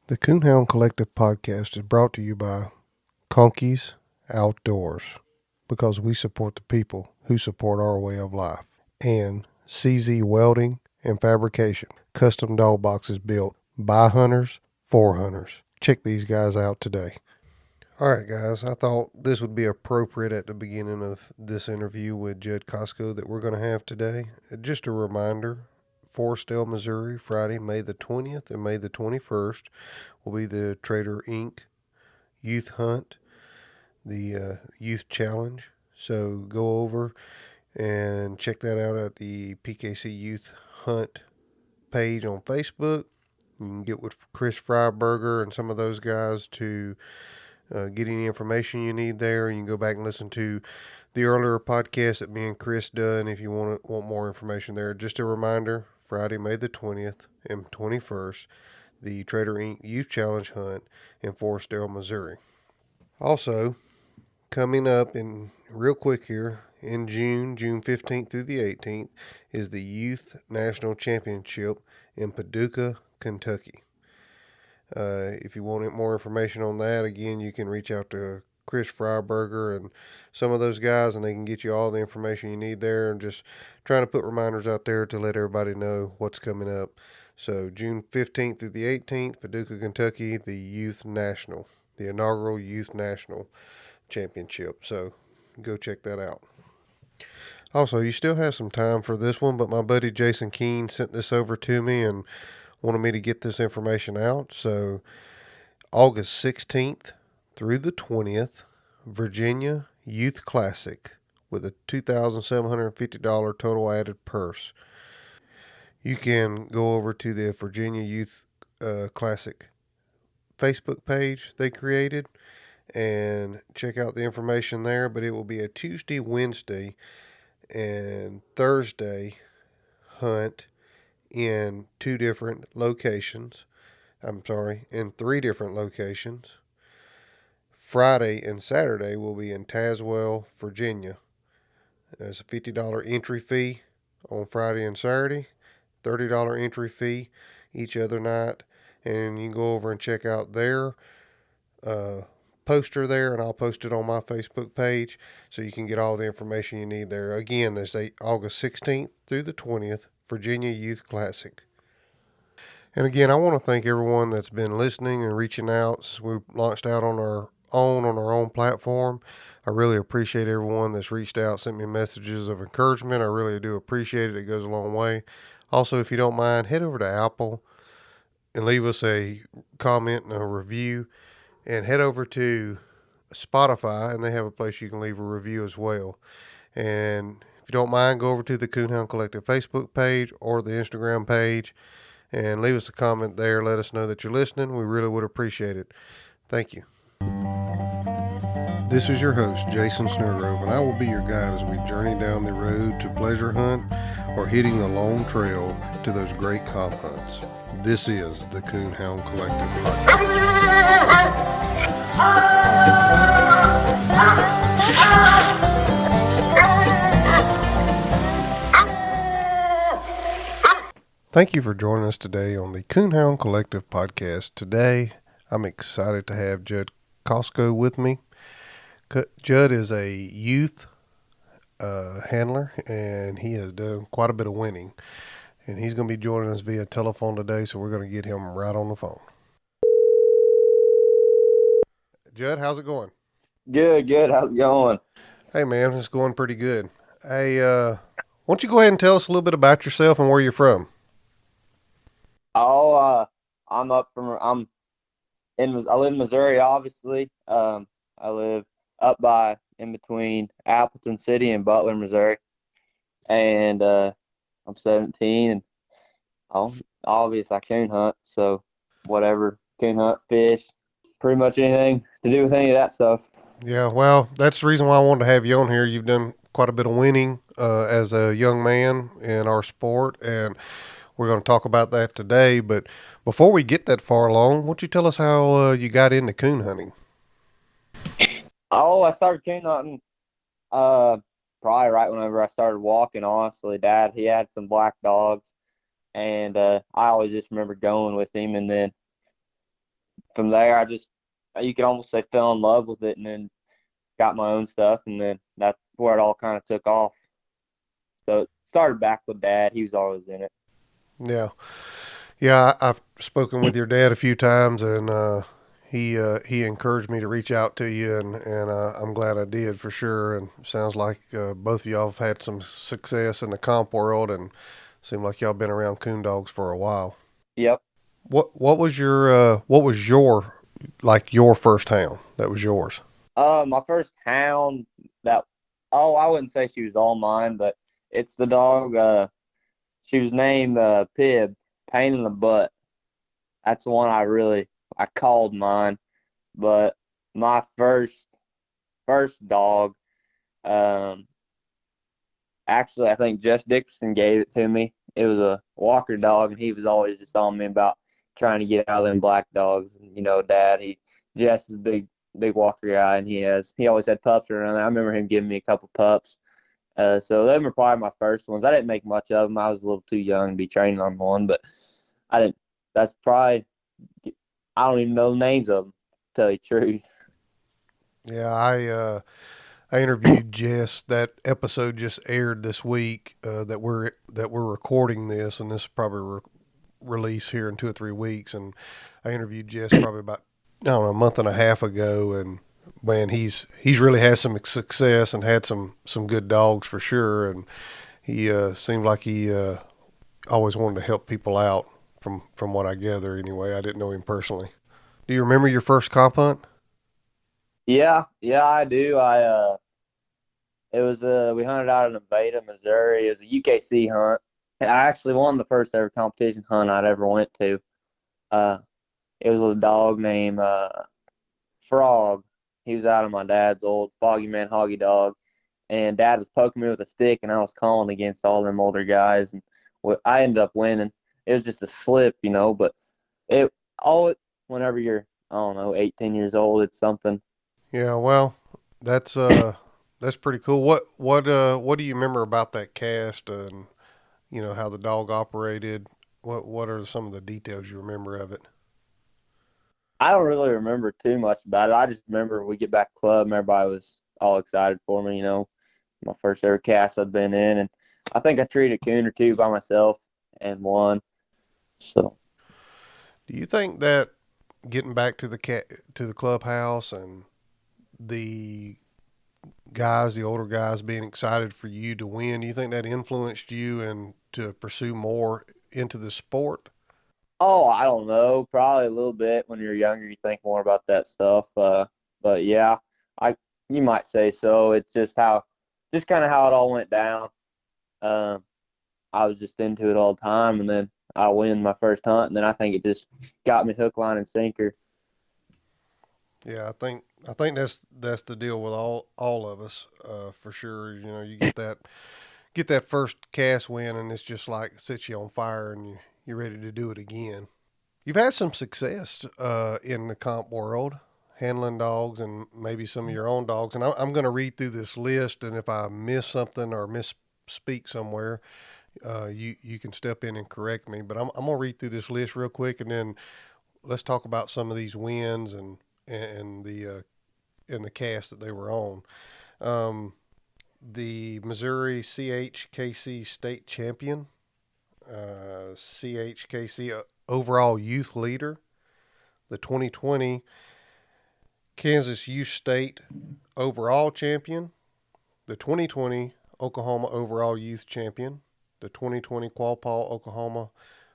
The Coonhound Collective podcast is brought to you by Conkeys Outdoors because we support the people who support our way of life, and CZ Welding and Fabrication, custom dog boxes built by hunters for hunters. Check these guys out today. All right, guys, I thought this would be appropriate at the beginning of this interview with Judd Koshko that we're going to have today. Just a reminder, Forestdale, Missouri, Friday, May the 20th and May the 21st will be the Trader Inc. Youth Hunt, the Youth Challenge. So go over and check that out at the PKC Youth Hunt page on Facebook. You can get with Chris Freiberger and some of those guys to get any information you need there. You can go back and listen to the earlier podcast that me and Chris done if you want more information there. Just a reminder, Friday, May the 20th and 21st, the Trader Inc. Youth Challenge Hunt in Forestdale, Missouri. Also, coming up in real quick here, in June 15th through the 18th, is the Youth National Championship in Paducah, Kentucky. If you want more information on that, again, you can reach out to Chris Freiberger and some of those guys, and they can get you all the information you need there. And just trying to put reminders out there to let everybody know what's coming up. So June 15th through the 18th, Paducah, Kentucky, the Youth National, the inaugural Youth National Championship. So go check that out. Also, you still have some time for this one, but my buddy Jason Keene sent this over to me and wanted me to get this information out. So August 16th through the 20th, Virginia Youth Classic with a $2,750 total added purse. You can go over to the Virginia Youth Classic Facebook page they created and check out the information there. But it will be a Tuesday, Wednesday, and Thursday hunt in in 3 different locations. Friday and Saturday will be in Tazewell, Virginia. There's a $50 entry fee on Friday and Saturday, $30 entry fee each other night, and you can go over and check out their poster there, and I'll post it on my Facebook page so you can get all the information you need there. Again, there's August 16th through the 20th, Virginia Youth Classic. And again, I want to thank everyone that's been listening and reaching out since we launched out on our own platform. I really appreciate everyone that's reached out, sent me messages of encouragement. I really do appreciate it. It goes a long way. Also, if you don't mind, head over to Apple and leave us a comment and a review, and head over to Spotify, and they have a place you can leave a review as well. And if you don't mind, go over to the Coonhound Collective Facebook page or the Instagram page and leave us a comment there. Let us know that you're listening. We really would appreciate it. Thank you. This is your host, Jason Snellgrove, and I will be your guide as we journey down the road to pleasure hunt or hitting the long trail to those great comp hunts. This is the Coonhound Collective podcast. Thank you for joining us today on the Coonhound Collective podcast. Today, I'm excited to have Judd Koshko with me. Judd is a youth handler, and he has done quite a bit of winning. And he's going to be joining us via telephone today, so we're going to get him right on the phone. Judd, how's it going? Good. How's it going? Hey, man, it's going pretty good. Hey, why don't you go ahead and tell us a little bit about yourself and where you're from? I'm I live in Missouri, obviously. I live up in between Appleton City and Butler, Missouri. And I'm 17, and I coon hunt, so whatever, coon hunt, fish, pretty much anything to do with any of that stuff. Yeah, well, that's the reason why I wanted to have you on here. You've done quite a bit of winning as a young man in our sport, and we're going to talk about that today. But before we get that far along, why don't you tell us how you got into coon hunting? I started coon hunting probably right whenever I started walking, honestly. Dad, he had some black dogs, and I always just remember going with him. And then from there, you can almost say fell in love with it, and then got my own stuff, and then that's where it all kind of took off. So it started back with Dad. He was always in it. Yeah. Yeah, I've spoken with your dad a few times, and he encouraged me to reach out to you, and I'm glad I did for sure. And sounds like both of y'all have had some success in the comp world, and seem like y'all been around coon dogs for a while. Yep. What was your like your first hound that was yours? My first hound that I wouldn't say she was all mine, but it's the dog. She was named Pib, Pain in the Butt. That's the one I called mine. But my first dog, um, actually, I think Jess Dixon gave it to me. It was a Walker dog, and he was always just on me about trying to get out of them black dogs. And Dad, Jess is a big Walker guy, and he always had pups around. I remember him giving me a couple pups. So them were probably my first ones. I didn't make much of them. I was a little too young to be training on one, but I didn't. That's probably I don't even know the names of them, to tell you the truth. Yeah, I interviewed Jess. That episode just aired this week that we're recording this, and this will probably release here in 2 or 3 weeks. And I interviewed Jess probably about I don't know a month and a half ago, and man, he's really had some success and had some good dogs for sure. And he seemed like he always wanted to help people out. From what I gather, anyway, I didn't know him personally. Do you remember your first comp hunt? Yeah, I do. It was we hunted out in Nevada, Missouri. It was a UKC hunt. I actually won the first ever competition hunt I'd ever went to. Uh, it was with a dog named Frog. He was out of my dad's old Foggy Man Hoggy dog, and Dad was poking me with a stick, and I was calling against all them older guys, and I ended up winning. It was just a slip, but it all whenever you're I don't know 18 years old, it's something. Yeah, well, that's that's pretty cool. What do you remember about that cast and how the dog operated? What are some of the details you remember of it? I don't really remember too much about it. I just remember we get back to club and everybody was all excited for me, my first ever cast I'd been in, and I think I treated a coon or two by myself and won. So Do you think that getting back to the clubhouse and the the older guys being excited for you to win, do you think that influenced you and to pursue more into the sport? Oh, I don't know. Probably a little bit. When you're younger, you think more about that stuff. But yeah, I you might say so. It's just kind of how it all went down. Um, I was just into it all the time, and then I win my first hunt, and then I think it just got me hook, line, and sinker. Yeah, I think that's the deal with all of us for sure. You get that first cast win, and it's just like sets you on fire, and you're ready to do it again. You've had some success in the comp world, handling dogs and maybe some of your own dogs. And I'm going to read through this list, and if I miss something or misspeak somewhere, you can step in and correct me. But I'm going to read through this list real quick, and then let's talk about some of these wins and the cast that they were on. Um, the Missouri CHKC state champion, CHKC overall youth leader, the 2020 Kansas Youth State overall champion, the 2020 Oklahoma overall youth champion, the 2020 Quapaw, Oklahoma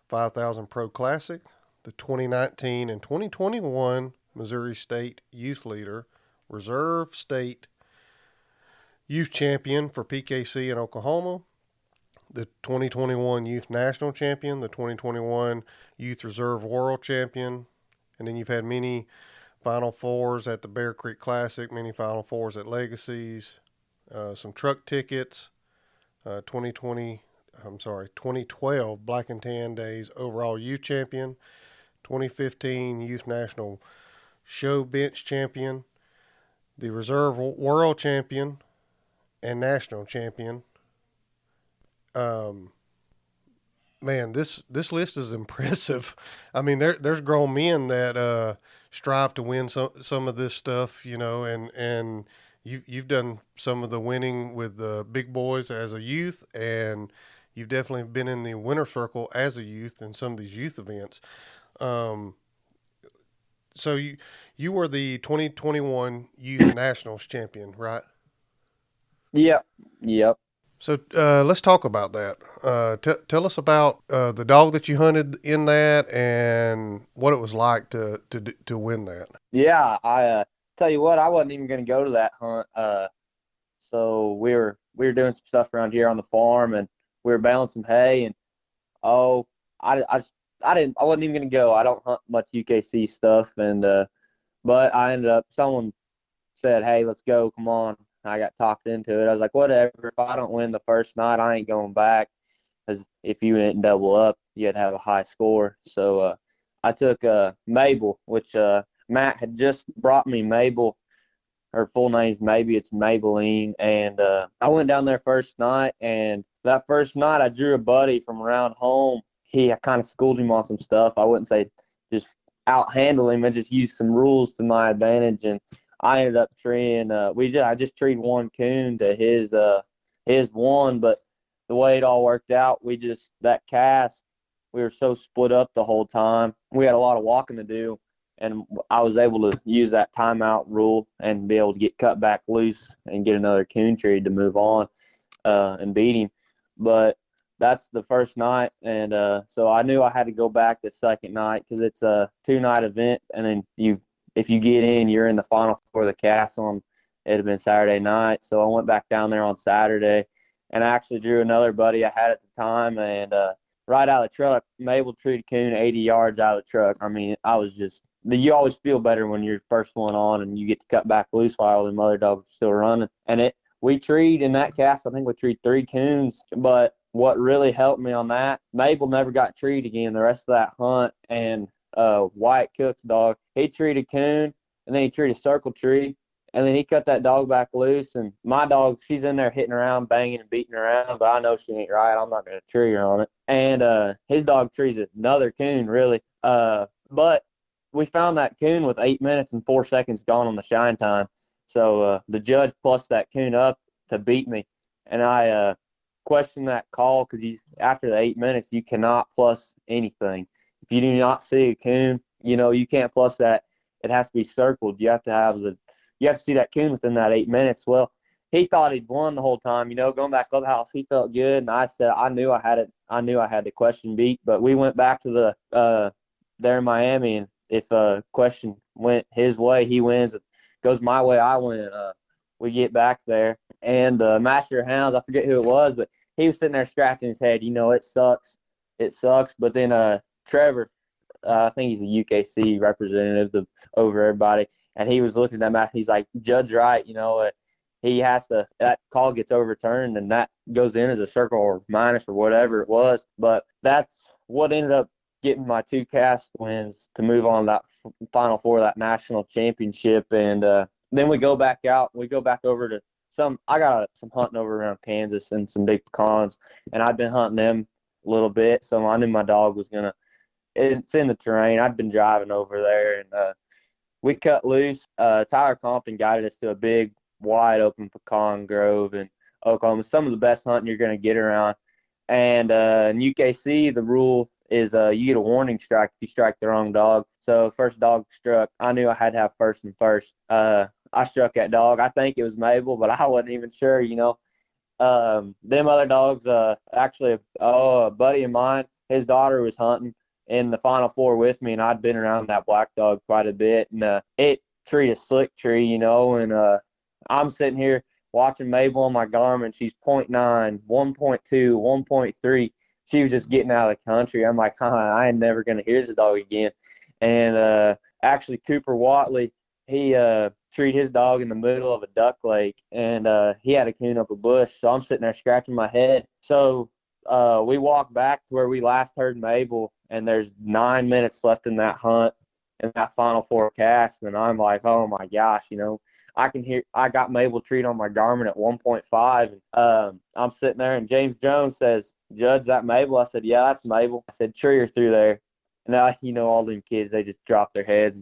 5,000 Pro Classic, the 2019 and 2021 Missouri State youth leader, reserve state youth champion for PKC in Oklahoma, the 2021 youth national champion, the 2021 youth reserve world champion, and then you've had many Final Fours at the Bear Creek Classic, many Final Fours at Legacies, some truck tickets, 2020, I'm sorry, 2012 Black and Tan Days overall youth champion, 2015 Youth National Show Bench champion, the Reserve World champion and national champion. Um, Man, this list is impressive. I mean, there's grown men that strive to win some of this stuff, and you've done some of the winning with the big boys as a youth, and you've definitely been in the winner circle as a youth in some of these youth events. Um, so you were the 2021 Youth Nationals champion, right? Yep, yep. So let's talk about that. Tell us about the dog that you hunted in that and what it was like to win that. Yeah, I tell you what, I wasn't even gonna go to that hunt. So we were doing some stuff around here on the farm, and we were baling some hay, and oh, I wasn't even gonna go. I don't hunt much UKC stuff, and but I ended up someone said, "Hey, let's go, come on." I got talked into it. I was like, "Whatever. If I don't win the first night, I ain't going back." Because if you didn't double up, you had to have a high score. So I took Mabel, which Matt had just brought me Mabel. Her full name's maybe it's Maybelline, and I went down there first night, and that first night I drew a buddy from around home. I kind of schooled him on some stuff. I wouldn't say just out handle him. I just used some rules to my advantage, and I ended up treeing. I just treed one coon to his one, but the way it all worked out, that cast, we were so split up the whole time. We had a lot of walking to do, and I was able to use that timeout rule and be able to get cut back loose and get another coon tree to move on and beat him. But that's the first night, and so I knew I had to go back the second night because it's a 2-night event, and then if you get in, you're in the final for the cast on. It had been Saturday night, so I went back down there on Saturday, and I actually drew another buddy I had at the time, and right out of the truck, Mabel treated coon 80 yards out of the truck. I mean, you always feel better when you're first one on and you get to cut back loose while the other dogs are still running. And we treed in that cast, I think we treed 3 coons. But what really helped me on that, Mabel never got treed again the rest of that hunt. And Wyatt Cook's dog, he treated coon, and then he treated circle tree. And then he cut that dog back loose, and my dog, she's in there hitting around, banging and beating around, but I know she ain't right. I'm not going to tree her on it. And his dog trees another coon, really. But we found that coon with 8 minutes and 4 seconds gone on the shine time. So the judge plussed that coon up to beat me, and I questioned that call because after the 8 minutes, you cannot plus anything. If you do not see a coon, you can't plus that. It has to be circled. You have to see that coon within that 8 minutes. Well, he thought he'd won the whole time. Going back clubhouse, he felt good, and I said I knew I had it. I knew I had the question beat. But we went back to the there in Miami, and if a question went his way, he wins. If it goes my way, I win. We get back there, and the master of hounds, I forget who it was, but he was sitting there scratching his head. It sucks. It sucks. But then Trevor, I think he's a UKC representative over everybody. And he was looking at that match. He's like, Judd's right. He has to, that call gets overturned and that goes in as a circle or minus or whatever it was. But that's what ended up getting my 2 cast wins to move on to that final 4 of that national championship. And then we go back out. We go back over to I got some hunting over around Kansas and some big pecans. And I'd been hunting them a little bit. So I knew my dog was going to, it's in the terrain. I'd been driving over there, and we cut loose. Tyler Compton guided us to a big, wide open pecan grove in Oklahoma. Some of the best hunting you're going to get around. And in UKC, the rule is you get a warning strike if you strike the wrong dog. So first dog struck, I knew I had to have first and first. I struck that dog. I think it was Mabel, but I wasn't even sure, Them other dogs, actually, a buddy of mine, his daughter was hunting in the final 4 with me, and I'd been around that black dog quite a bit, and it treated a slick tree, and I'm sitting here watching Mabel on my Garmin. She's 0.9, 1.2, 1.3. She was just getting out of the country. I'm like, I ain't never going to hear this dog again. And actually, Cooper Watley, he treated his dog in the middle of a duck lake, and he had a coon up a bush. So I'm sitting there scratching my head. So we walked back to where we last heard Mabel, and there's 9 minutes left in that hunt, in that final 4 cast, and I'm like, oh my gosh, I got Mabel treat on my Garmin at 1.5, and I'm sitting there, and James Jones says, Judd's that Mabel? I said, yeah, that's Mabel. I said, tree her through there. Now, all them kids, they just drop their heads.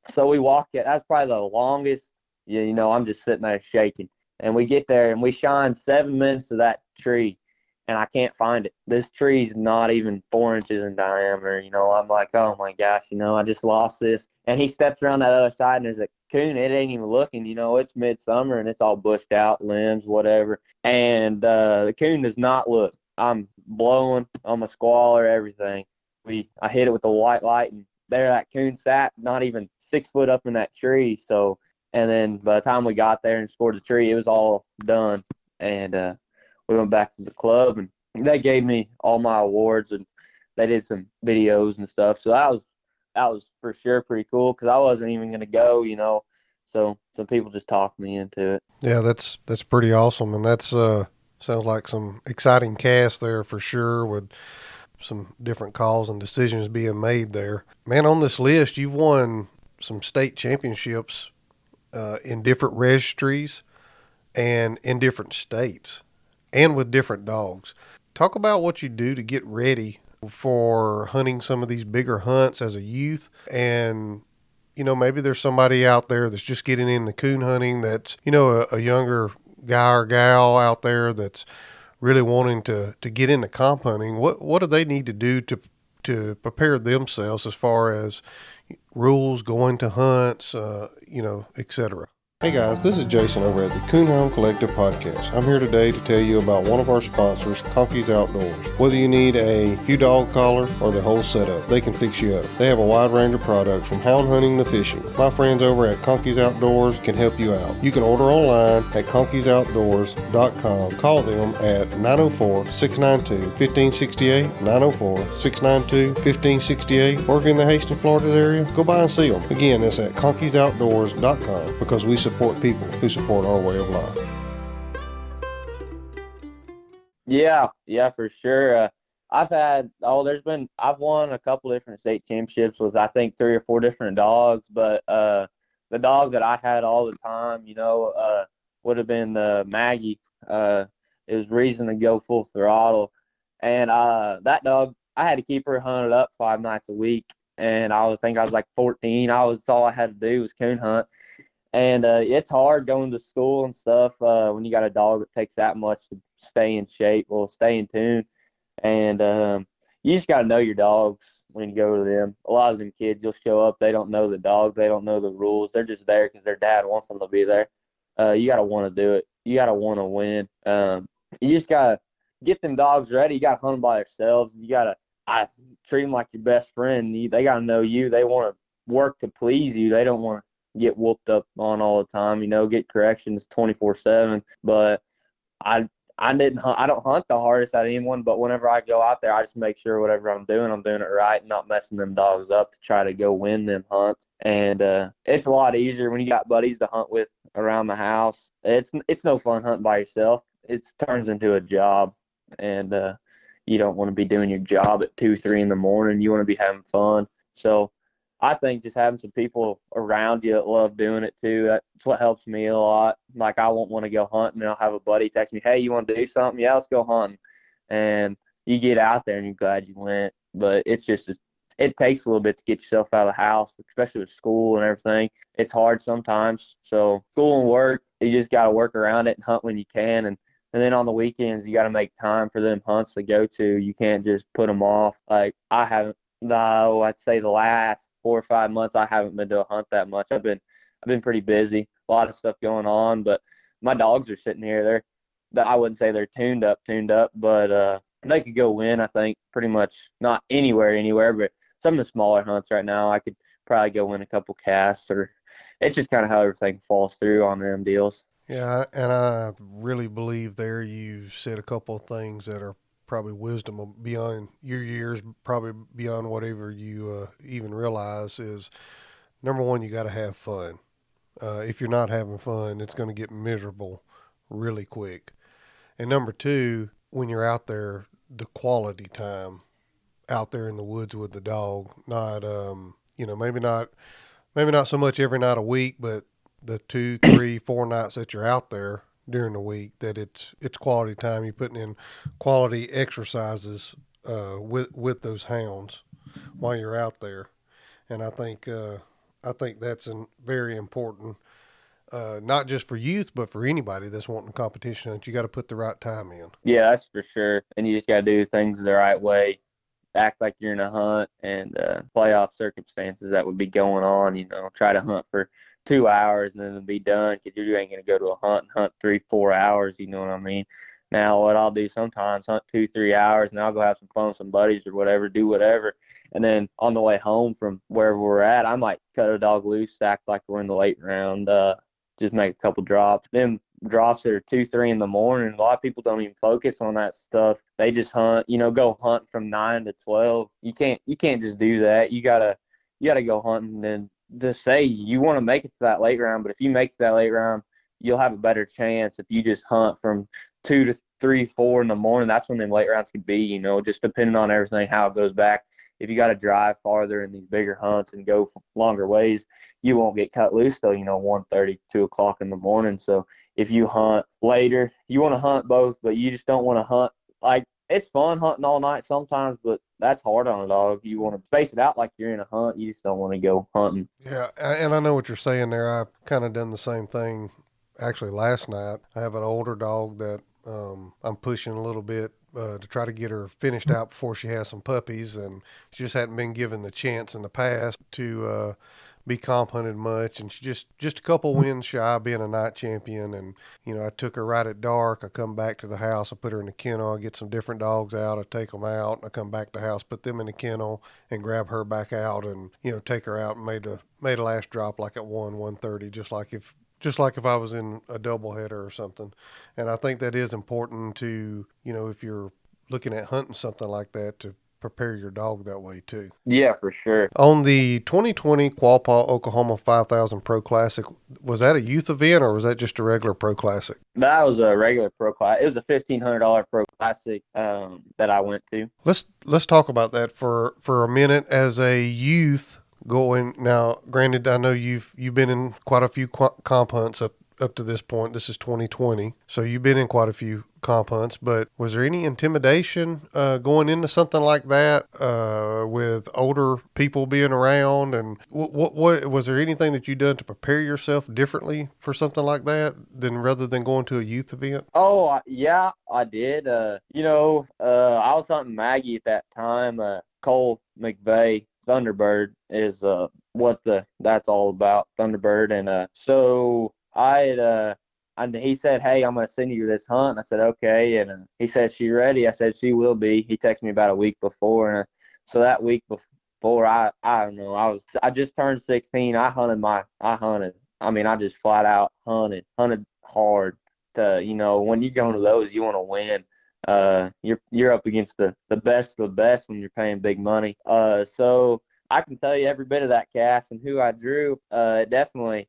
So we walk it. That's probably the longest. I'm just sitting there shaking. And we get there and we shine 7 minutes of that tree, and I can't find it. This tree's not even 4 inches in diameter. I'm like, oh my gosh, I just lost this. And he steps around that other side and there's a coon. It ain't even looking. It's midsummer and it's all bushed out, limbs, whatever. And the coon does not look. I'm blowing. I'm a squaller, everything. I hit it with the white light, and there that coon sat, not even 6 foot up in that tree. So, and then by the time we got there and scored the tree, it was all done. And we went back to the club, and they gave me all my awards, and they did some videos and stuff. So that was for sure pretty cool because I wasn't even gonna go. So some people just talked me into it. Yeah, that's pretty awesome, and that's sounds like some exciting cast there for sure, with some different calls and decisions being made there. Man, on this list, you've won some state championships in different registries and in different states and with different dogs. Talk about what you do to get ready for hunting some of these bigger hunts as a youth, and maybe there's somebody out there that's just getting into coon hunting, that's a younger guy or gal out there that's really wanting to get into comp hunting. What do they need to do to prepare themselves as far as rules, going to hunts, etc. Hey guys, this is Jason over at the Coonhound Collective podcast. I'm here today to tell you about one of our sponsors, Conky's Outdoors. Whether you need a few dog collars or the whole setup, they can fix you up. They have a wide range of products from hound hunting to fishing. My friends over at Conky's Outdoors can help you out. You can order online at conkysoutdoors.com. Call them at 904-692-1568, 904-692-1568, or if you're in the Hastings, Florida area, go by and see them. Again, that's at conkysoutdoors.com, because we support people who support our way of life. Yeah, for sure. I've won a couple different state championships with I think 3 or 4 different dogs, but the dog that I had all the time, would have been the Maggie. It was reason to go full throttle, and that dog I had to keep her hunted up 5 nights a week, and I was like 14. All I had to do was coon hunt. And it's hard going to school and stuff when you got a dog that takes that much to stay in shape, well, stay in tune. And you just got to know your dogs when you go to them. A lot of them kids, you'll show up, they don't know the dog, they don't know the rules. They're just there because their dad wants them to be there. You got to want to do it. You got to want to win. You just got to get them dogs ready. You got to hunt them by themselves. You got to treat them like your best friend. They got to know you. They want to work to please you. They don't want to get whooped up on all the time, get corrections 24/7. But I don't hunt the hardest out of anyone, but whenever I go out there, I just make sure whatever I'm doing it right and not messing them dogs up to try to go win them hunts. And it's a lot easier when you got buddies to hunt with around the house. It's no fun hunting by yourself. It turns into a job, and you don't want to be doing your job at 2, 3 in the morning. You want to be having fun. So I think just having some people around you that love doing it too, that's what helps me a lot. Like, I won't want to go hunting, and I'll have a buddy text me, hey, you want to do something? Yeah, let's go hunting. And you get out there and you're glad you went. But it takes a little bit to get yourself out of the house, especially with school and everything. It's hard sometimes. So school and work, you just got to work around it and hunt when you can. And then on the weekends, you got to make time for them hunts to go to. You can't just put them off. Like, I haven't. No, I'd say the last 4 or 5 months I haven't been to a hunt that much. I've been pretty busy, a lot of stuff going on, but my dogs are sitting here. I wouldn't say they're tuned up, but they could go win. I think pretty much not anywhere, but some of the smaller hunts right now, I could probably go win a couple casts, or it's just kind of how everything falls through on them deals. Yeah, and I really believe there you said a couple of things that are probably wisdom beyond your years, probably beyond whatever you even realize. Is number one, you got to have fun. If you're not having fun, it's going to get miserable really quick. And number two, when you're out there, the quality time out there in the woods with the dog, not maybe not so much every night a week, but the 2, 3, 4 nights that you're out there during the week, that it's quality time. You're putting in quality exercises with those hounds. while you're out there. And I think that's very important, not just for youth, but for anybody that's wanting a competition hunt. You got to put the right time in. Yeah, that's for sure. And you just got to do things the right way, act like you're in a hunt, and play off circumstances that would be going on. Try to hunt for 2 hours and then be done, because you ain't going to go to a hunt and hunt 3, 4 hours. You know what I mean? Now, what I'll do sometimes, hunt 2, 3 hours, and I'll go have some fun with some buddies or whatever, do whatever. And then on the way home from wherever we're at, I might cut a dog loose, act like we're in the late round, just make a couple drops. Them drops that are 2, 3 in the morning. A lot of people don't even focus on that stuff. They just hunt, go hunt from 9 to 12. You can't just do that. You gotta go hunting. And to say you want to make it to that late round, but if you make it to that late round, you'll have a better chance if you just hunt from 2 to 3, 4 in the morning. That's when them late rounds could be. Just depending on everything, how it goes back. If you got to drive farther in these bigger hunts and go longer ways, you won't get cut loose till 1:30, 2 o'clock in the morning. So if you hunt later, you want to hunt both, but you just don't want to hunt like it's fun hunting all night sometimes, but that's hard on a dog. You want to space it out like you're in a hunt. You just don't want to go hunting. Yeah, and I know what you're saying there. I've kind of done the same thing. Actually, last night I have an older dog that I'm pushing a little bit to try to get her finished out before she has some puppies, and she just hadn't been given the chance in the past to be comp hunted much, and she just a couple wins shy of being a night champion. And I took her right at dark. I come back to the house. I put her in the kennel. I get some different dogs out. I take them out. I come back to the house, put them in the kennel, and grab her back out, and take her out and made a last drop like at 1:30, just like if I was in a doubleheader or something. And I think that is important to, if you're looking at hunting something like that, to prepare your dog that way too. Yeah, for sure. On the 2020 Quapaw, Oklahoma 5000 Pro Classic, was that a youth event or was that just a regular Pro Classic? That was a regular pro class. It was a $1,500 pro classic that I went to. Let's talk about that for a minute. As a youth going now, granted, I know you've been in quite a few comp hunts up to this point. This is 2020, so you've been in quite a few comp hunts. But was there any intimidation going into something like that with older people being around? And what was there anything that you done to prepare yourself differently for something like that rather than going to a youth event? Oh, yeah, I did. I was hunting Maggie at that time. Cole McVeigh Thunderbird is what that's all about, Thunderbird. And so I had and he said, "Hey, I'm gonna send you this hunt." And I said, "Okay." And he said, "She ready?" I said, "She will be." He texted me about a week before, and so that week before, I don't know, I just turned 16. I hunted. I mean, I just flat out hunted hard. When you go to those, you want to win. You're up against the best of the best when you're paying big money. So I can tell you every bit of that cast and who I drew. Definitely,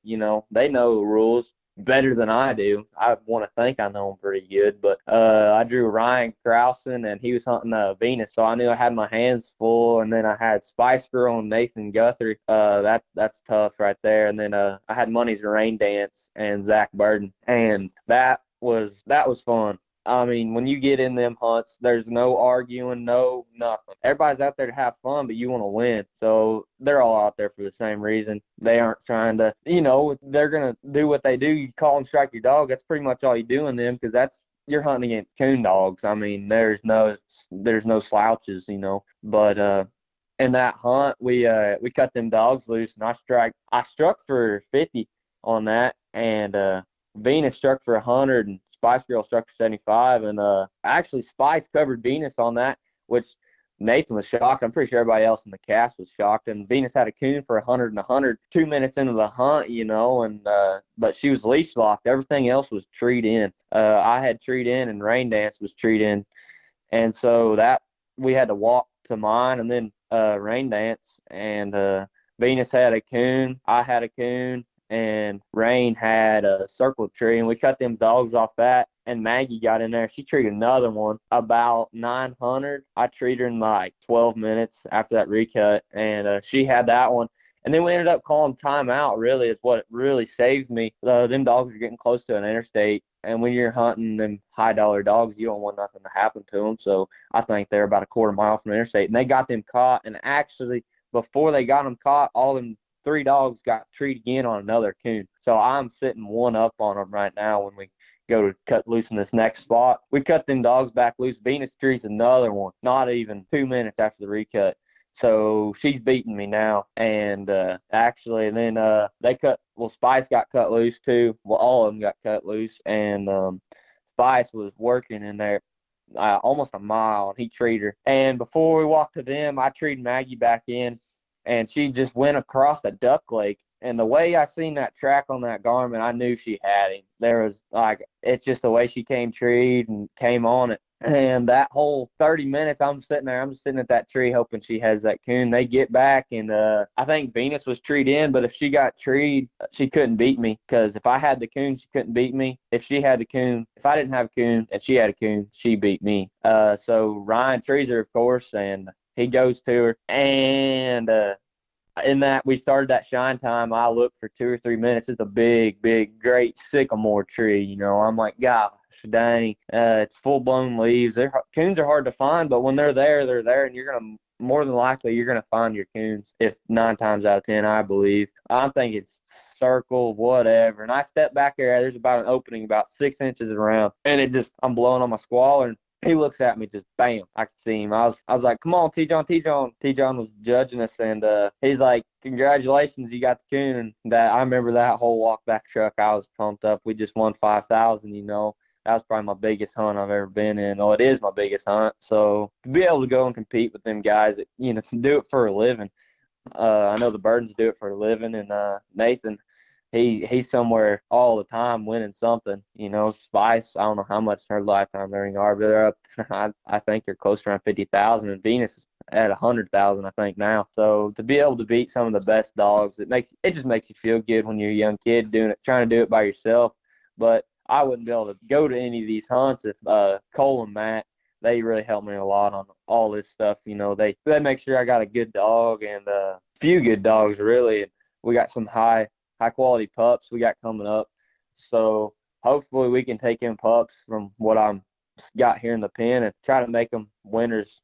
they know the rules better than I do. I want to think I know them pretty good, but I drew Ryan Krausen, and he was hunting Venus, so I knew I had my hands full. And then I had Spice Girl and Nathan Guthrie. That's tough right there. And then I had Money's Rain Dance and Zach Burden, and that was fun. I mean, when you get in them hunts, there's no arguing, no nothing. Everybody's out there to have fun, but you want to win. So they're all out there for the same reason. They aren't trying to, they're going to do what they do. You call and strike your dog. That's pretty much all you do in them, because you're hunting against coon dogs. I mean, there's no slouches, But in that hunt, we cut them dogs loose, and I struck for 50 on that, and Venus struck for 100, and Spice Girl struck for 75, and actually Spice covered Venus on that, which Nathan was shocked. I'm pretty sure everybody else in the cast was shocked. And Venus had a coon for 100 and 100 2 minutes into the hunt, and but she was leash locked. Everything else was treed in. I had treed in, and Rain Dance was treed in, and so that we had to walk to mine, and then Rain Dance, and Venus had a coon, I had a coon, and Rain had a circle tree, and we cut them dogs off that. And Maggie got in there. She treated another one about 900. I treated her in like 12 minutes after that recut, and she had that one. And then we ended up calling timeout, really, is what really saved me. Them dogs are getting close to an interstate. And when you're hunting them high-dollar dogs, you don't want nothing to happen to them. So I think they're about a quarter mile from the interstate. And they got them caught. And actually, before they got them caught, all them 3 dogs got treed again on another coon. So I'm sitting one up on them right now when we go to cut loose in this next spot. We cut them dogs back loose. Venus trees another one, not even 2 minutes after the recut. So she's beating me now. And actually, then Spice got cut loose too. Well, all of them got cut loose. And Spice was working in there almost a mile, and he treated her. And before we walked to them, I treated Maggie back in, and she just went across a duck lake. And the way I seen that track on that garment, I knew she had him. There was it's just the way she came treed and came on it. And that whole 30 minutes, I'm sitting at that tree hoping she has that coon. They get back, and I think Venus was treed in, but if she got treed, she couldn't beat me, because if I had the coon, she couldn't beat me. If she had the coon, if I didn't have a coon and she had a coon, she beat me. So Ryan trees her, of course, and he goes to her. And in that we started that shine time, I looked for 2 or 3 minutes. It's a big, big, great sycamore tree. You know, I'm like, gosh, dang, it's full blown leaves. Coons are hard to find, but when they're there, and more than likely you're gonna find your coons. If 9 times out of 10, I believe. I think it's circle, whatever. And I step back there. There's about an opening about 6 inches around, and I'm blowing on my squaller. And he looks at me, just bam, I could see him. I was like, come on, T-John. T-John was judging us, and he's like, congratulations, you got the coon. And I remember that whole walk back truck, I was pumped up. We just won 5,000, you know. That was probably my biggest hunt I've ever been in. Oh, it is my biggest hunt. So to be able to go and compete with them guys that, you know, do it for a living. I know the Burdens do it for a living, and Nathan, he's somewhere all the time winning something. You know, Spice, I don't know how much her lifetime earning are, but they're up. I think they're close to around 50,000, and Venus is at 100,000, I think now. So to be able to beat some of the best dogs, it just makes you feel good when you're a young kid trying to do it by yourself. But I wouldn't be able to go to any of these hunts if Cole and Matt, they really helped me a lot on all this stuff. You know, they make sure I got a good dog, and a few good dogs, really. And we got some high quality pups we got coming up. So hopefully we can take in pups from what I'm got here in the pen and try to make them winners.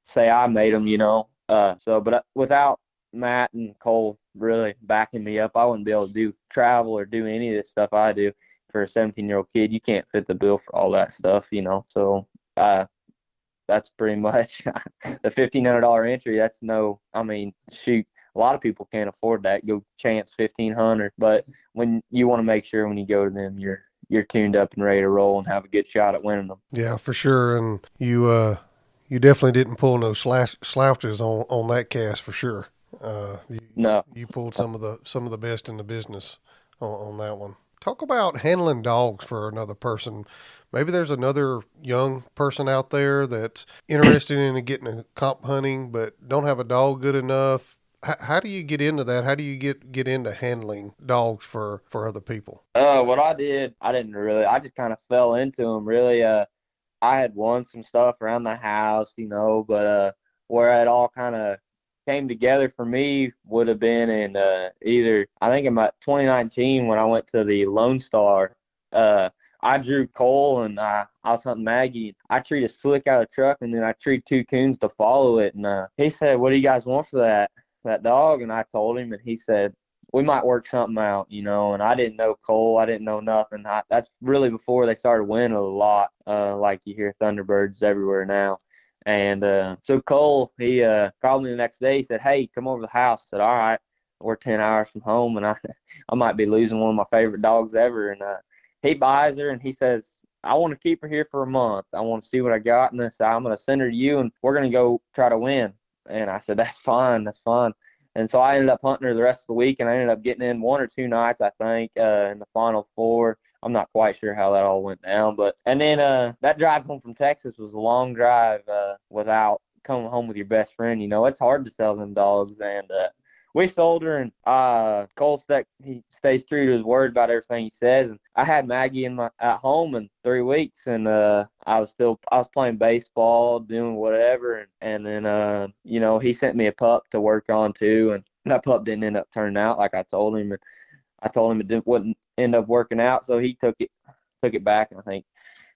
Say I made them, you know. But without Matt and Cole really backing me up, I wouldn't be able to travel or do any of this stuff I do. For a 17-year-old kid, you can't fit the bill for all that stuff, you know. So that's pretty much the $1,500 entry. That's shoot, a lot of people can't afford that. Go chance $1,500, but when you want to make sure when you go to them, you're tuned up and ready to roll and have a good shot at winning them. Yeah, for sure. And you definitely didn't pull no slouches on that cast for sure. No. You pulled some of the best in the business on that one. Talk about handling dogs for another person. Maybe there's another young person out there that's interested in getting a comp hunting, but don't have a dog good enough. How do you get into that? How do you get into handling dogs for other people? What I did, I just kind of fell into them, really. I had won some stuff around the house, you know, but where it all kind of came together for me would have been in either, I think in 2019 when I went to the Lone Star. I drew Cole, and I was hunting Maggie. I treated a slick out of the truck, and then I treated 2 coons to follow it. And he said, what do you guys want for that dog? And I told him, and he said, we might work something out, you know. And I didn't know Cole. I didn't know nothing. That's really before they started winning a lot, like you hear Thunderbirds everywhere now. And so Cole, he called me the next day. He said, hey, come over to the house. I said, all right. We're 10 hours from home, and I might be losing one of my favorite dogs ever. And he buys her, and he says, I want to keep her here for a month. I want to see what I got. And I said, I'm going to send her to you, and we're going to go try to win. And I said, that's fine. That's fine. And so I ended up hunting her the rest of the week, and I ended up getting in 1 or 2 nights, I think, in the final 4. I'm not quite sure how that all went down. And then that drive home from Texas was a long drive without coming home with your best friend. You know, it's hard to sell them dogs. And we sold her, and Cole he stays true to his word about everything he says. And I had Maggie at home in 3 weeks, and I was playing baseball, doing whatever, and then you know, he sent me a pup to work on too, and that pup didn't end up turning out like I told him. I told him wouldn't end up working out, so he took it back, and I think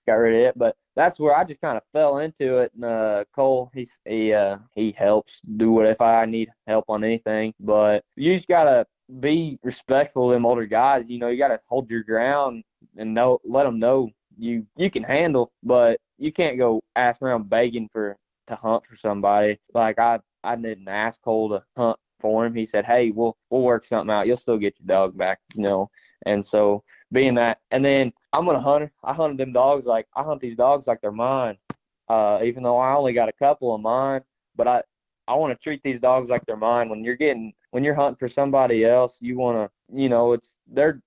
got rid of it. But that's where I just kind of fell into it. And Cole, he helps do what if I need help on anything. But you just gotta be respectful of them older guys. You know, you gotta hold your ground and let them know you can handle, but you can't go ask around begging to hunt for somebody. Like I didn't ask Cole to hunt for him. He said, "Hey, we'll work something out. You'll still get your dog back," you know. And so being that, and then I'm a hunter. I hunt them dogs like I hunt these dogs like they're mine. Even though I only got a couple of mine, but I want to treat these dogs like they're mine. When you're hunting for somebody else, you want to, you know, it's they're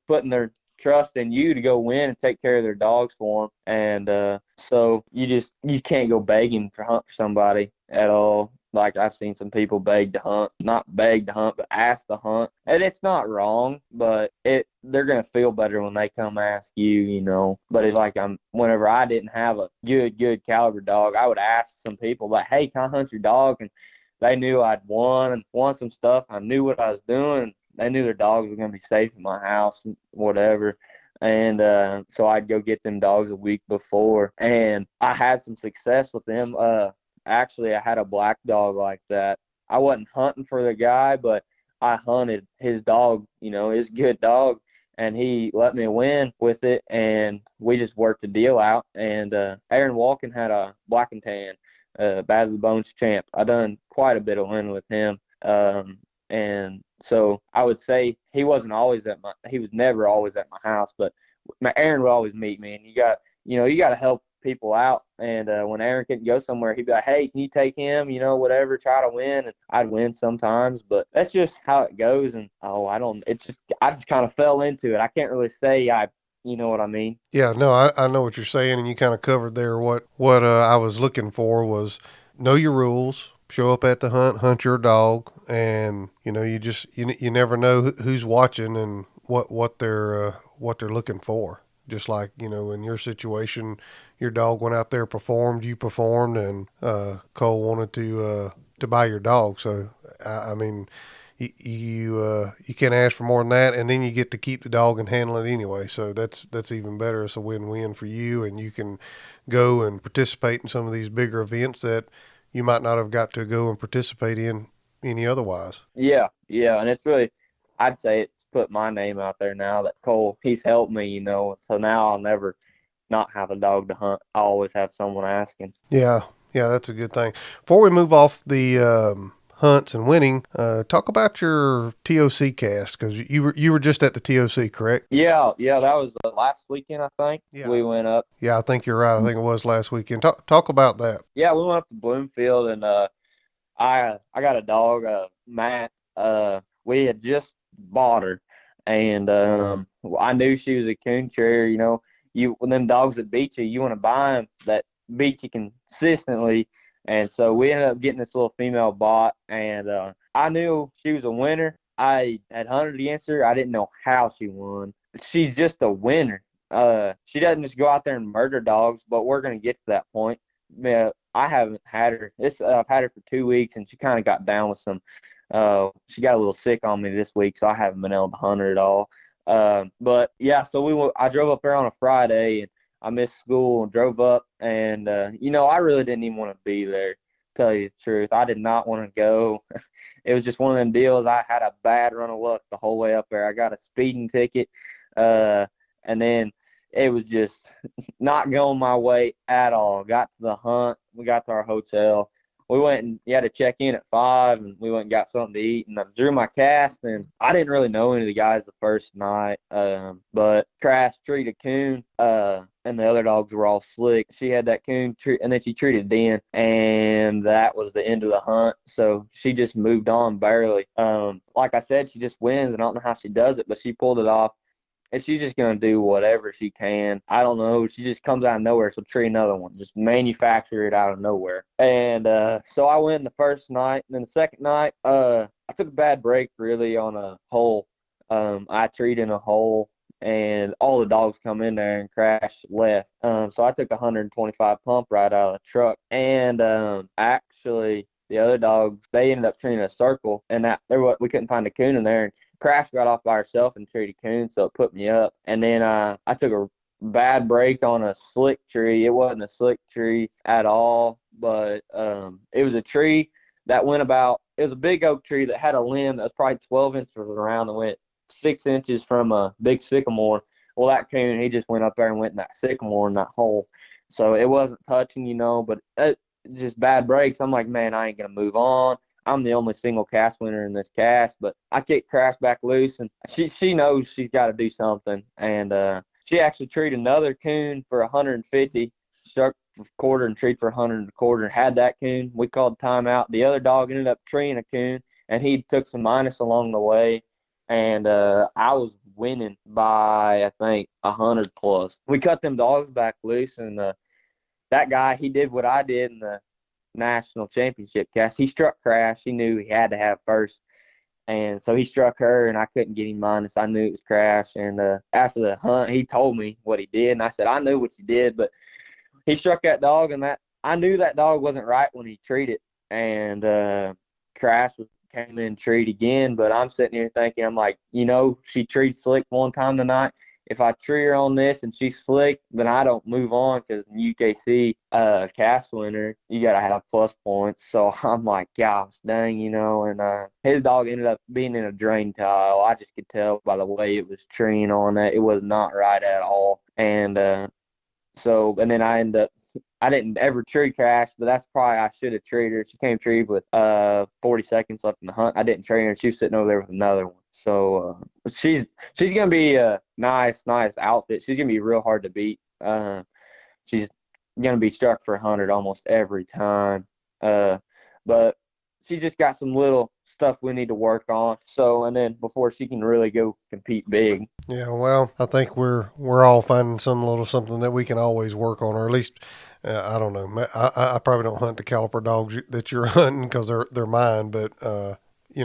putting their trust in you to go win and take care of their dogs for them. And so you can't go begging for hunt for somebody at all. Like I've seen some people beg to hunt, not beg to hunt, but ask to hunt, and it's not wrong, but they're gonna feel better when they come ask you, you know. But it's like whenever I didn't have a good caliber dog, I would ask some people like, "Hey, can I hunt your dog?" And they knew I'd won some stuff. I knew what I was doing. They knew their dogs were gonna be safe in my house and whatever. And so I'd go get them dogs a week before, and I had some success with them. Actually, I had a black dog like that. I wasn't hunting for the guy, but I hunted his dog, you know, his good dog, and he let me win with it, and we just worked the deal out. And Aaron Walken had a black and tan, Bad of the Bones champ. I done quite a bit of winning with him. And so I would say he was never always at my house, but Aaron would always meet me, and you got to help people out. And when Aaron couldn't go somewhere, he'd be like, "Hey, can you take him? You know, whatever, try to win." And I'd win sometimes, but that's just how it goes. And I just kind of fell into it. I can't really say you know what I mean? Yeah, no, I know what you're saying, and you kind of covered there what I was looking for was know your rules, show up at the hunt your dog, and you know you never know who's watching and what they're looking for. Just like you know, in your situation, your dog went out there, performed, you performed, and Cole wanted to buy your dog. So I mean, you can't ask for more than that, and then you get to keep the dog and handle it anyway. So that's even better. It's a win-win for you, and you can go and participate in some of these bigger events that you might not have got to go and participate in any otherwise. Yeah, yeah, and it's really, I'd say it's put my name out there now that Cole, he's helped me, you know, so now I'll never not have a dog to hunt. I always have someone asking. Yeah, yeah, that's a good thing. Before we move off the hunts and winning, talk about your TOC cast because you were just at the TOC, correct? Yeah, yeah, that was the last weekend, I think. Yeah, We went up. yeah, I think you're right. I think it was last weekend. Talk about that. Yeah, we went up to Bloomfield, and I got a dog, Matt. We had just bought her, and I knew she was a coon terrier. You know, when them dogs that beat you, you want to buy them that beat you consistently. And so we ended up getting this little female bot, and I knew she was a winner. I had hunted against her. I didn't know how she won. She's just a winner. She doesn't just go out there and murder dogs, but we're gonna get to that point. Yeah, I haven't had her. I've had her for 2 weeks, and she kind of got down with some. She got a little sick on me this week, so I haven't been able to hunt her at all. But yeah, so I drove up there on a Friday, and I missed school and drove up, and you know, I really didn't even want to be there. Tell you the truth, I did not want to go. It was just one of them deals. I had a bad run of luck the whole way up there. I got a speeding ticket, uh, and then it was just not going my way at all. Got to the hunt. We got to our hotel. We went and you had to check in at 5, and we went and got something to eat. And I drew my cast, and I didn't really know any of the guys the first night. But Crash treated coon, and the other dogs were all slick. She had that coon, and then she treated Den, and that was the end of the hunt. So she just moved on barely. Like I said, she just wins, and I don't know how she does it, but she pulled it off. And she's just going to do whatever she can. I don't know. She just comes out of nowhere. So treat another one. Just manufacture it out of nowhere. And so I went the first night. And then the second night, I took a bad break, really, on a hole. I treated in a hole, and all the dogs come in there and crash left. So I took a 125 pump right out of the truck. And actually, the other dogs, they ended up treeing a circle, and we couldn't find a coon in there. And Crash got off by herself and treed a coon, so it put me up. And then I took a bad break on a slick tree. It wasn't a slick tree at all, but it was a tree that went it was a big oak tree that had a limb that was probably 12 inches around and went 6 inches from a big sycamore. Well, that coon, he just went up there and went in that sycamore in that hole. So it wasn't touching, but just bad breaks. I'm like, man, I ain't going to move on. I'm the only single cast winner in this cast, but I kicked Crash back loose, and she knows she's got to do something. And she actually treated another coon for 150, struck for quarter and treated for 100 and a quarter, and had that coon. We called timeout. The other dog ended up treeing a coon, and he took some minus along the way, and I was winning by, I think, 100 plus. We cut them dogs back loose, and that guy, he did what I did in the national championship cast. He struck Crash. He knew he had to have first. And so he struck her, and I couldn't get him minus. I knew it was Crash. And after the hunt, he told me what he did. And I said, I knew what you did. But he struck that dog, and I knew that dog wasn't right when he treated. And Crash came in and treat again. But I'm sitting here thinking, I'm like, she treated slick one time tonight. If I tree her on this and she's slick, then I don't move on, because in UKC cast winner, you got to have plus points. So I'm like, gosh dang, and his dog ended up being in a drain tile. I just could tell by the way it was treeing on that. It was not right at all. And and then I didn't ever tree Crash, but that's probably I should have treated her. She came treed with 40 seconds left in the hunt. I didn't trade her. She was sitting over there with another one. So she's gonna be a nice outfit. She's gonna be real hard to beat. She's gonna be struck for 100 almost every time. But she just got some little stuff we need to work on. So, and then before she can really go compete big. Yeah, well, I think we're all finding some little something that we can always work on, or at least I don't know. I probably don't hunt the caliper dogs that you're hunting because they're mine, but I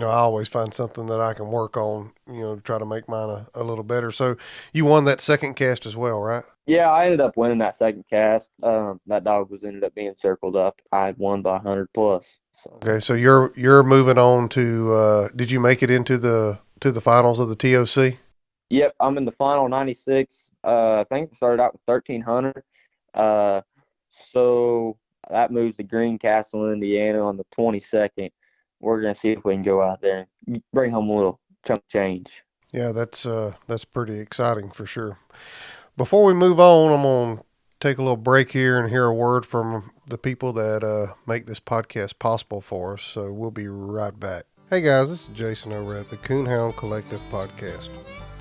always find something that I can work on, to try to make mine a little better. So you won that second cast as well, right? Yeah, I ended up winning that second cast. That dog ended up being circled up. I had won by 100 plus. So. Okay, so you're moving on to. Did you make it into the finals of the TOC? Yep, I'm in the final 96. I think it started out with 1,300. So that moves to Greencastle, Indiana on the 22nd. We're going to see if we can go out there and bring home a little chunk of change. Yeah, that's pretty exciting for sure. Before we move on, I'm going to take a little break here and hear a word from the people that make this podcast possible for us. So we'll be right back. Hey guys, this is Jason over at the Coonhound Collective podcast.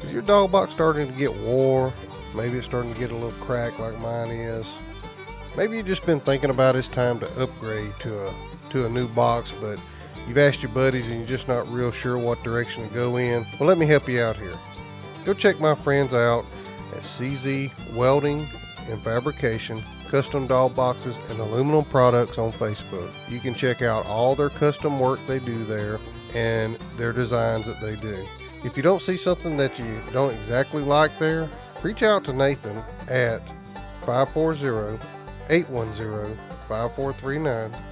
Is your dog box starting to get wore? Maybe it's starting to get a little cracked like mine is. Maybe you've just been thinking about it's time to upgrade to a new box, but you've asked your buddies and you're just not real sure what direction to go in. Well, let me help you out here. Go check my friends out at CZ Welding and Fabrication, Custom Dog Boxes and Aluminum Products on Facebook. You can check out all their custom work they do there and their designs that they do. If you don't see something that you don't exactly like there, reach out to Nathan at 540-810-5439,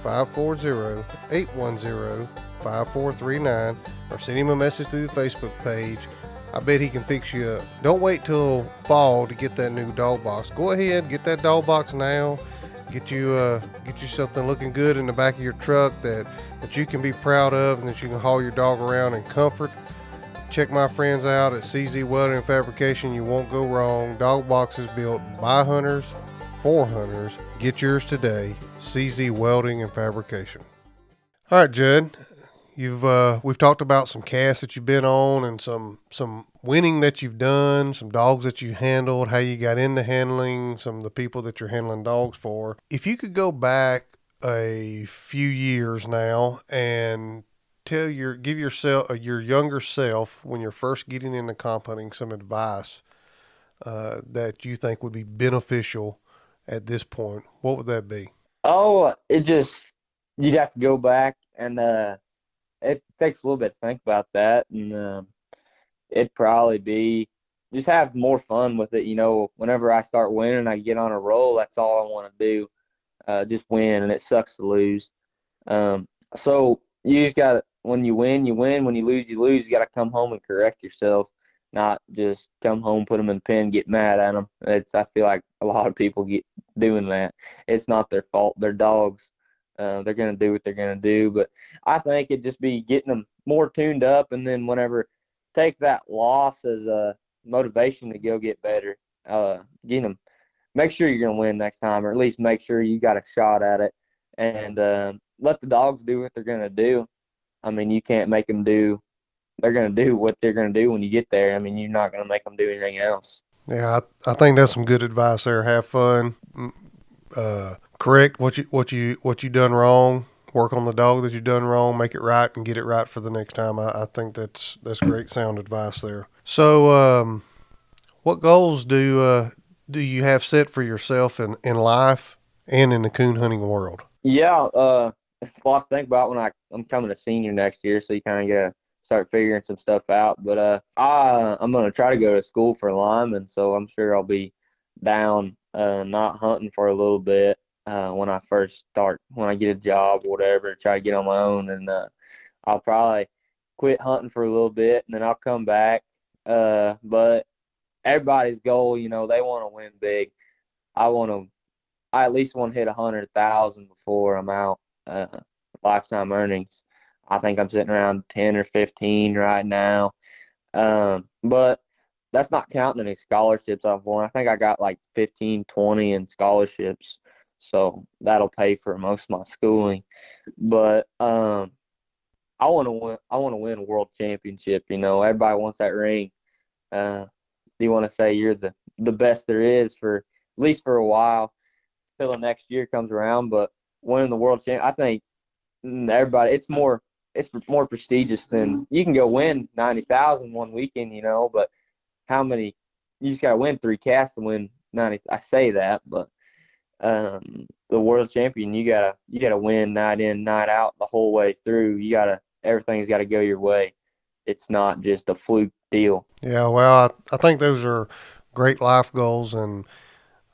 540-810-5439, or send him a message through the Facebook page. I bet he can fix you up. Don't wait till fall to get that new dog box. Go ahead, get that dog box now. Get you something looking good in the back of your truck that you can be proud of and that you can haul your dog around in comfort. Check my friends out at CZ Welding and Fabrication. You won't go wrong. Dog boxes built by hunters for hunters. Get yours today. CZ Welding and Fabrication. All right, Judd. We've talked about some casts that you've been on and some winning that you've done, some dogs that you handled, how you got into handling, some of the people that you're handling dogs for. If you could go back a few years now and give yourself your younger self when you're first getting into comp hunting some advice that you think would be beneficial at this point, what would that be? Oh, you'd have to go back, and it takes a little bit to think about that, and it'd probably be just have more fun with it. Whenever I start winning, I get on a roll. That's all I want to do, just win, and it sucks to lose. So you just got to, when you win, you win. When you lose, you lose. You got to come home and correct yourself, not just come home, put them in the pen, get mad at them. I feel like a lot of people get doing that. It's not their fault. They're dogs. They're going to do what they're going to do. But I think it'd just be getting them more tuned up, and then whenever take that loss as a motivation to go get better. Getting them, make sure you're going to win next time, or at least make sure you got a shot at it, and let the dogs do what they're going to do. I mean, you can't make them do. They're going to do what they're going to do when you get there. I mean, you're not going to make them do anything else. Yeah, I think that's some good advice there. Have fun. Correct what you done wrong. Work on the dog that you done wrong. Make it right and get it right for the next time. I think that's great sound advice there. So, what goals do you have set for yourself in life and in the coon hunting world? Yeah, it's a lot to think about when I'm coming a senior next year, so you kind of gotta start figuring some stuff out. But I'm gonna try to go to school for lineman, so I'm sure I'll be down not hunting for a little bit when I first start, when I get a job or whatever, try to get on my own, and I'll probably quit hunting for a little bit, and then I'll come back. But everybody's goal, they want to win big. I want to I at least want to hit 100,000 before I'm out. Uh, Lifetime earnings. I think I'm sitting around 10 or 15 right now. But that's not counting any scholarships I've won. I think I got like 15, 20 in scholarships. So that'll pay for most of my schooling. But I want to win. I want to win a world championship. Everybody wants that ring. Uh, you want to say you're the best there is for at least for a while till the next year comes around. But winning the world champ, I think everybody, it's more prestigious than you can go win 90,000 one weekend, But how many? You just got to win 3 casts to win 90. I say that, but the world champion, you gotta win night in, night out the whole way through. Everything's got to go your way. It's not just a fluke deal. Yeah, well, I think those are great life goals, and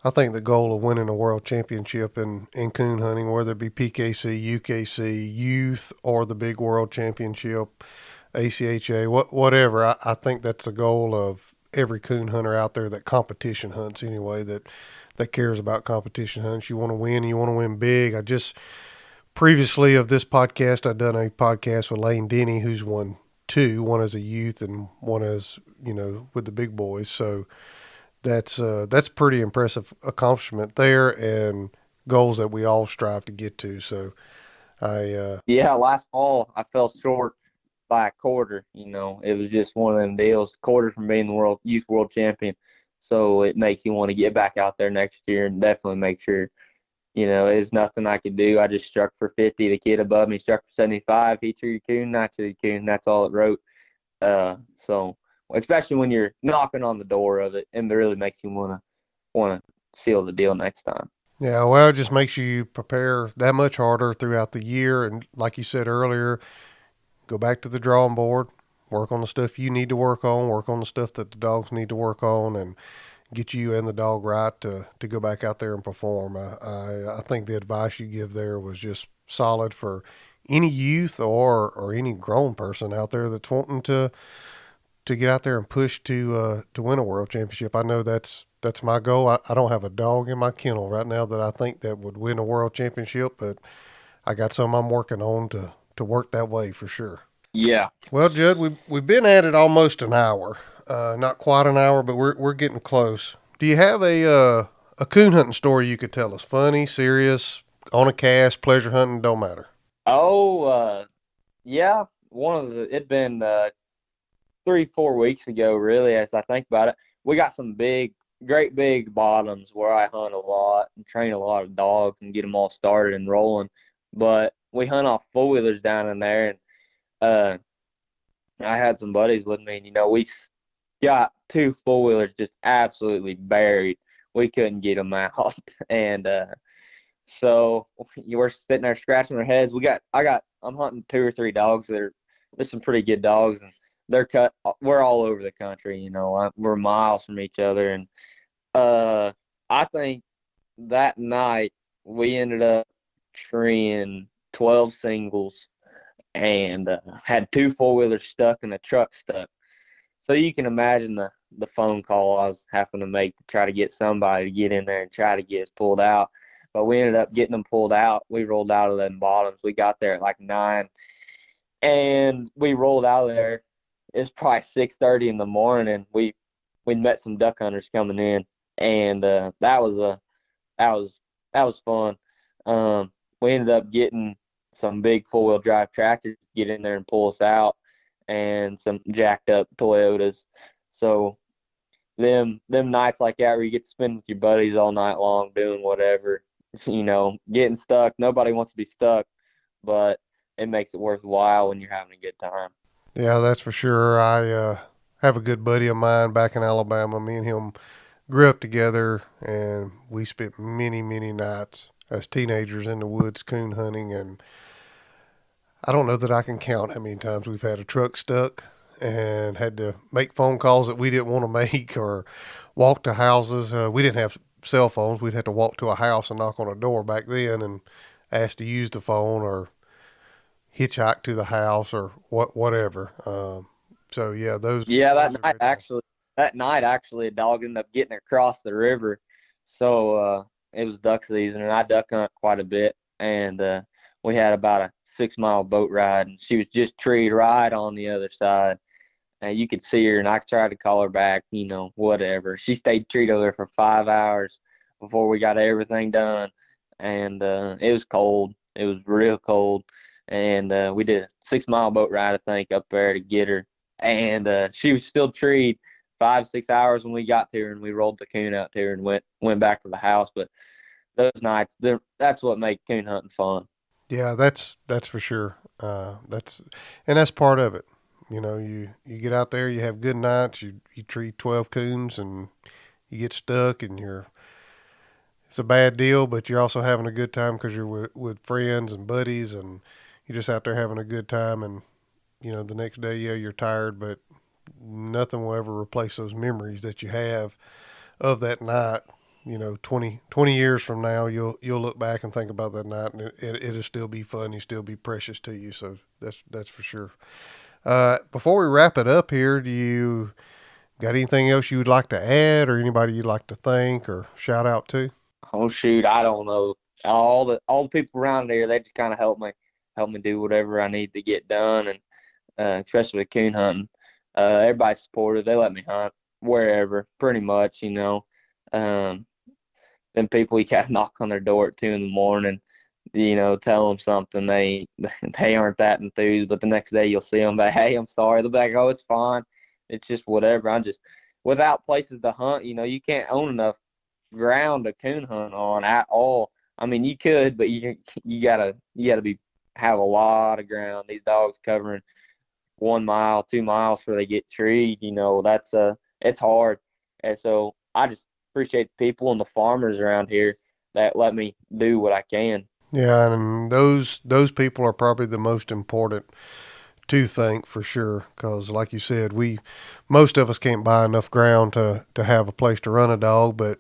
I think the goal of winning a world championship in coon hunting, whether it be PKC, UKC, youth, or the big world championship, ACHA, whatever, I think that's the goal of every coon hunter out there that competition hunts anyway, that cares about competition hunts. You want to win, and you want to win big. I just previously of this podcast, I'd done a podcast with Lane Denny, who's won two, one as a youth and one as with the big boys. So that's pretty impressive accomplishment there, and goals that we all strive to get to. So Yeah, last fall I fell short by a quarter. It was just one of them deals, quarter from being the youth world champion. So it makes you want to get back out there next year and definitely make sure. There's nothing I could do. I just struck for 50. The kid above me struck for 75. He threw your coon, not to the coon. That's all it wrote. So especially when you're knocking on the door of it, and it really makes you wanna seal the deal next time. yeah, well, it just makes you prepare that much harder throughout the year, and like you said earlier, go back to the drawing board, work on the stuff you need to work on the stuff that the dogs need to work on, and get you and the dog right to go back out there and perform. I think the advice you give there was just solid for any youth or any grown person out there that's wanting to get out there and push to win a world championship. I know that's my goal. I don't have a dog in my kennel right now that I think that would win a world championship, but I got some I'm working on to work that way for sure. Yeah. Well, Judd, we've been at it almost an hour. Not quite an hour, but we're getting close. Do you have a coon hunting story you could tell us? Funny, serious, on a cast, pleasure hunting, don't matter. Oh, yeah. It'd been 3, 4 weeks ago, really, as I think about it. We got some great big bottoms where I hunt a lot and train a lot of dogs and get them all started and rolling. But we hunt off four wheelers down in there, and uh, I had some buddies with me, and we got two four wheelers just absolutely buried. We couldn't get them out, and so you were sitting there scratching our heads. I'm hunting 2 or 3 dogs there's some pretty good dogs, and they're cut. We're all over the country, we're miles from each other, and I think that night we ended up treeing 12 singles, and had two four-wheelers stuck and a truck stuck. So you can imagine the phone call I was having to make to try to get somebody to get in there and try to get us pulled out. But we ended up getting them pulled out. We rolled out of them bottoms. We got there at like 9, and we rolled out of there. It was probably 6:30 in the morning. We met some duck hunters coming in, and that was that was fun. We ended up getting some big four-wheel drive tractors to get in there and pull us out, and some jacked up Toyotas. So them nights like that where you get to spend with your buddies all night long doing whatever, getting stuck. Nobody wants to be stuck, but it makes it worthwhile when you're having a good time. Yeah, that's for sure. I have a good buddy of mine back in Alabama. Me and him grew up together, and we spent many, many nights as teenagers in the woods coon hunting. And I don't know that I can count how many times we've had a truck stuck and had to make phone calls that we didn't want to make or walk to houses. We didn't have cell phones. We'd have to walk to a house and knock on a door back then and ask to use the phone or hitchhike to the house or whatever. So yeah, Yeah, those are great times. that night actually a dog ended up getting across the river. So it was duck season, and I duck hunt quite a bit, and we had about a 6 mile boat ride, and she was just treed right on the other side. And you could see her, and I tried to call her back, whatever. She stayed treed over there for 5 hours before we got everything done, and it was cold. It was real cold, and we did a 6 mile boat ride, I think, up there to get her, and she was still treed 5 6 hours when we got to her, and we rolled the coon out to her and went back to the house. But those nights, that's what make coon hunting fun. Yeah, that's for sure. That's part of it. You get out there, you have good nights, you treat 12 coons, and you get stuck, and it's a bad deal, but you're also having a good time because you're with friends and buddies, and you're just out there having a good time. And the next day, yeah, you're tired, but nothing will ever replace those memories that you have of that night. 20 years from now, you'll look back and think about that night, and it'll still be fun, and still be precious to you. So that's for sure. Before we wrap it up here, do you got anything else you would like to add, or anybody you'd like to thank or shout out to? Oh shoot, I don't know. All the people around there, they just kind of help me do whatever I need to get done, and especially with coon hunting. Everybody's supportive. They let me hunt wherever, pretty much. Um, then people you gotta knock on their door at 2 in the morning, tell them something. They aren't that enthused, but the next day you'll see them. But hey, I'm sorry. They'll be like, oh, it's fine. It's just whatever. I'm just without places to hunt. You can't own enough ground to coon hunt on at all. I mean, you could, but you gotta be have a lot of ground. These dogs covering 1 mile, 2 miles before they get treed. That's it's hard. And so I just appreciate the people and the farmers around here that let me do what I can. Yeah, and those people are probably the most important to thank for sure. Because, like you said, most of us can't buy enough ground to have a place to run a dog, but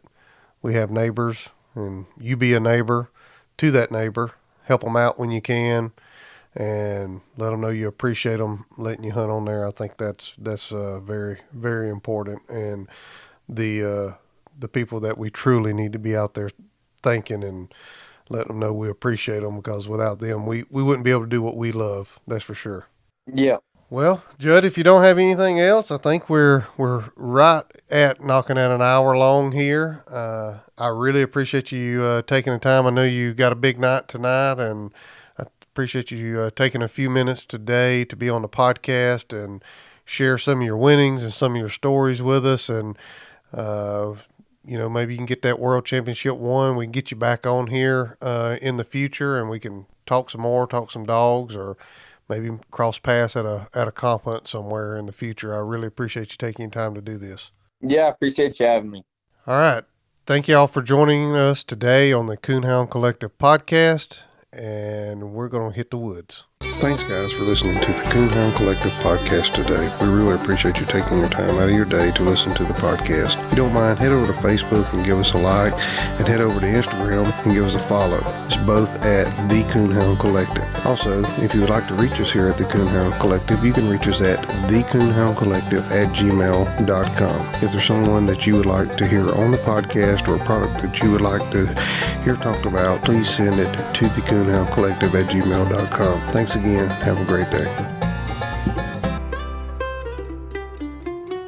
we have neighbors, and you be a neighbor to that neighbor. Help them out when you can, and let them know you appreciate them letting you hunt on there. I think that's very very important, and the people that we truly need to be out there thanking and let them know we appreciate them, because without them we wouldn't be able to do what we love. That's for sure. Yeah. Well, Judd, if you don't have anything else, I think we're right at knocking at an hour long here. I really appreciate you taking the time. I know you got a big night tonight, and I appreciate you taking a few minutes today to be on the podcast and share some of your winnings and some of your stories with us. And uh, maybe you can get that world championship won. We can get you back on here in the future, and we can talk some more, talk some dogs, or maybe cross paths at a comp hunt somewhere in the future. I really appreciate you taking time to do this. Yeah, I appreciate you having me. All right. Thank you all for joining us today on the Coonhound Collective podcast, and we're going to hit the woods. Thanks, guys, for listening to the Coonhound Collective podcast today. We really appreciate you taking your time out of your day to listen to the podcast. If you don't mind, head over to Facebook and give us a like, and head over to Instagram and give us a follow. It's both at the Coonhound Collective. Also, if you would like to reach us here at the Coonhound Collective, you can reach us at thecoonhoundcollective@gmail.com. If there's someone that you would like to hear on the podcast or a product that you would like to hear talked about, please send it to thecoonhoundcollective@gmail.com. Thanks again. Have a great day.